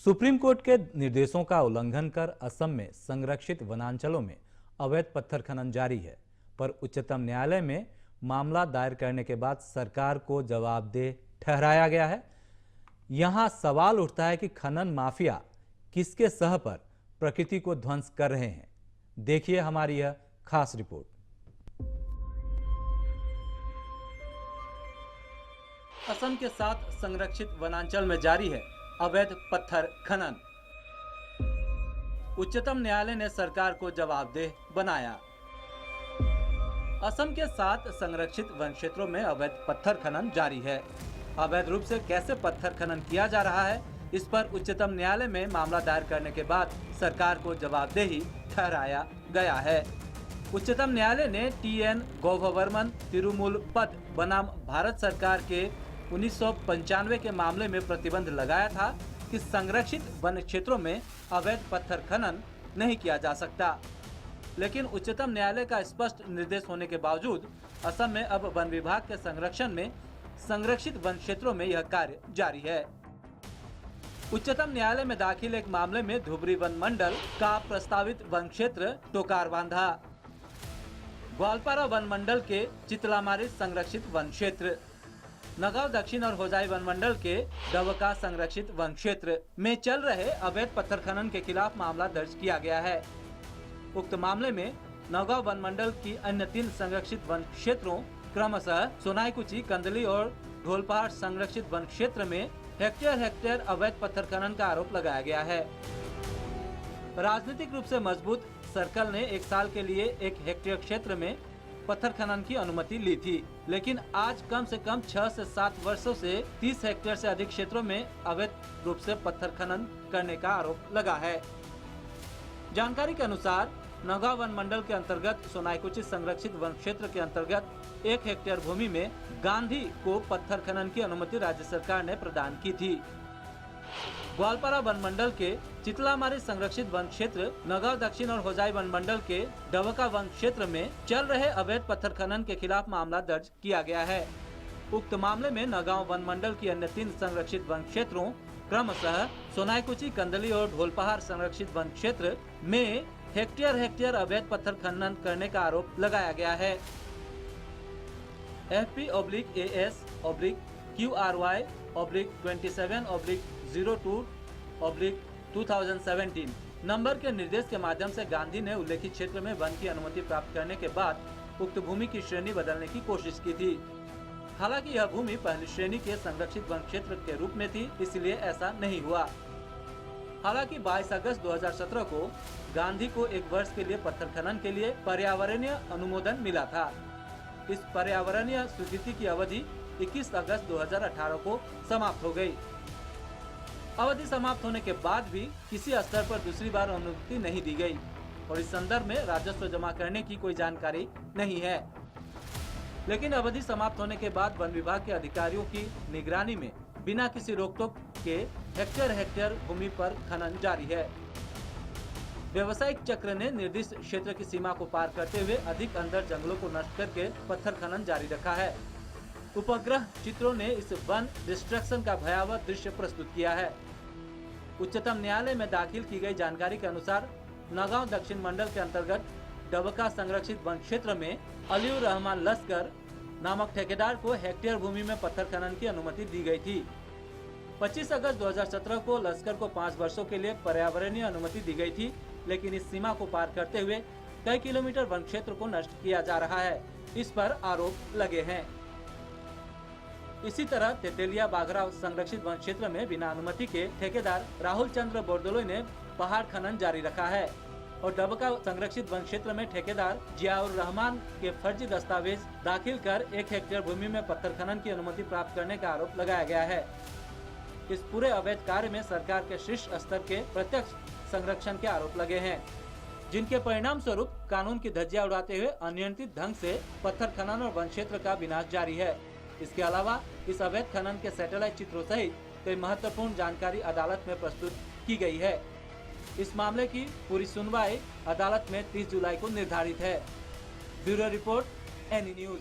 Supreme court के निर्देशों का उल्लंघन कर असम में संरक्षित वनांचलों में अवैध पत्थर खनन जारी है, पर उच्चतम न्यायालय में मामला दायर करने के बाद सरकार को जवाबदेह ठहराया गया है। यहां सवाल उठता है कि खनन माफिया किसके सह पर प्रकृति को ध्वंस कर रहे हैं। देखिए हमारी यह खास रिपोर्ट। असम के 7 संरक्षित वनांचल में जारी है अवैध पत्थर खनन। उच्चतम न्यायालय ने सरकार को जवाबदेह बनाया। असम के 7 संरक्षित वन क्षेत्रों में अवैध पत्थर खनन जारी है। अवैध रूप से कैसे पत्थर खनन किया जा रहा है, इस पर उच्चतम न्यायालय में मामला दायर करने के बाद सरकार को जवाबदेही ठहराया गया है। उच्चतम न्यायालय ने टी.एन. गौघवर्मन तिरुमुलपद बनाम भारत सरकार के 1995 के मामले में प्रतिबंध लगाया था कि संरक्षित वन क्षेत्रों में अवैध पत्थर खनन नहीं किया जा सकता। लेकिन उच्चतम न्यायालय का स्पष्ट निर्देश होने के बावजूद असम में अब वन विभाग के संरक्षण में संरक्षित वन क्षेत्रों में यह कार्य जारी है। उच्चतम न्यायालय में दाखिल एक मामले में धुबरी वन मंडल का प्रस्तावित वन क्षेत्र टोकारबांधा, ग्वालपारा वन मंडल के चितलामारी संरक्षित वन क्षेत्र, नगांव दक्षिण और होजाई वन मंडल के डबका संरक्षित वन क्षेत्र में चल रहे अवैध पत्थर खनन के खिलाफ मामला दर्ज किया गया है। उक्त मामले में नगांव वन मंडल की अन्य 3 संरक्षित वन क्षेत्रों क्रमशः सोनाईकुची, कंदली और ढोलपहाड़ संरक्षित वन क्षेत्र में हेक्टेयर अवैध पत्थर खनन का आरोप लगाया गया है। राजनीतिक रूप से मजबूत सर्कल ने 1 साल के लिए 1 हेक्टेयर क्षेत्र में पत्थर खनन की अनुमति ली थी, लेकिन आज कम से कम 6 से 7 वर्षों से 30 हेक्टेयर से अधिक क्षेत्रों में अवैध रूप से पत्थर खनन करने का आरोप लगा है। जानकारी के अनुसार नगांव वन मंडल के अंतर्गत सोनाईकुची संरक्षित वन क्षेत्र के अंतर्गत 1 हेक्टेयर भूमि में गांधी को पत्थर खनन की अनुमति राज्य सरकार ने प्रदान की थी। ग्वालपारा वन मंडल के चितलामारी संरक्षित वन क्षेत्र, नगांव दक्षिण और होजाई वन मंडल के डबका वन क्षेत्र में चल रहे अवैध पत्थर खनन के खिलाफ मामला दर्ज किया गया है। उक्त मामले में नगांव वन मंडल की अन्य 3 संरक्षित वन क्षेत्रों क्रमशः सोनाईकुची, कंदली और ढोलपहाड़ संरक्षित वन क्षेत्र में हेक्टेयर अवैध पत्थर खनन करने का आरोप लगाया गया है। FP/AS/QRY/27/02/2017 नंबर के निर्देश के माध्यम से गांधी ने उल्लेखित क्षेत्र में वन की अनुमति प्राप्त करने के बाद उक्त भूमि की श्रेणी बदलने की कोशिश की थी। हालांकि यह भूमि पहली श्रेणी के संरक्षित वन क्षेत्र के रूप में थी, इसलिए ऐसा नहीं हुआ। हालांकि 22 अगस्त 2017 को गांधी को 1 वर्ष के लिए पत्थर खनन के लिए पर्यावरणीय अनुमोदन मिला था। इस पर्यावरणीय स्वीकृति की अवधि 21 अगस्त 2018 को समाप्त हो गई। अवधि समाप्त होने के बाद भी किसी स्तर पर दूसरी बार अनुमति नहीं दी गई और इस संदर्भ में राजस्व जमा करने की कोई जानकारी नहीं है। लेकिन अवधि समाप्त होने के बाद वन विभाग के अधिकारियों की निगरानी में बिना किसी रोक-टोक के हेक्टेयर भूमि पर खनन जारी है। व्यवसायिक चक्र ने निर्दिष्ट क्षेत्र की सीमा को पार करते हुए अधिक अंदर जंगलों को नष्ट करके पत्थर खनन जारी रखा है। उपग्रह चित्रों ने इस वन डिस्ट्रक्शन का भयावह दृश्य प्रस्तुत किया है। उच्चतम न्यायालय में दाखिल की गई जानकारी के अनुसार नगांव दक्षिण मंडल के अंतर्गत डबका संरक्षित वन क्षेत्र में अलीउर रहमान लश्कर नामक ठेकेदार को हेक्टेयर भूमि में पत्थर खनन की अनुमति दी गई थी। 25 अगस्त 2017 को लश्कर को 5 वर्षों के लिए पर्यावरणीय अनुमति दी गई थी, लेकिन इस सीमा को पार करते हुए कई किलोमीटर वन क्षेत्र को नष्ट किया जा रहा है, इस पर आरोप लगे हैं। इसी तरह तेतेलिया बाघरा संरक्षित वन क्षेत्र में बिना अनुमति के ठेकेदार राहुल चंद्र बोरदोलोई ने पहाड़ खनन जारी रखा है और डबका संरक्षित वन क्षेत्र में ठेकेदार जियाउर रहमान के फर्जी दस्तावेज दाखिल कर 1 हेक्टेयर भूमि में पत्थर खनन की अनुमति प्राप्त करने का आरोप लगाया गया है। इस पूरे अवैध कार्य में सरकार के शीर्ष स्तर के प्रत्यक्ष संरक्षण के आरोप लगे हैं, जिनके परिणाम स्वरूप कानून की धज्जियां उड़ाते हुए अनियंत्रित ढंग से पत्थर खनन और वन क्षेत्र का विनाश जारी है। इसके अलावा इस अवैध खनन के सैटेलाइट चित्रों सहित कई महत्वपूर्ण जानकारी अदालत में प्रस्तुत की गई है। इस मामले की पूरी सुनवाई अदालत में 30 जुलाई को निर्धारित है। Bureau report, any news.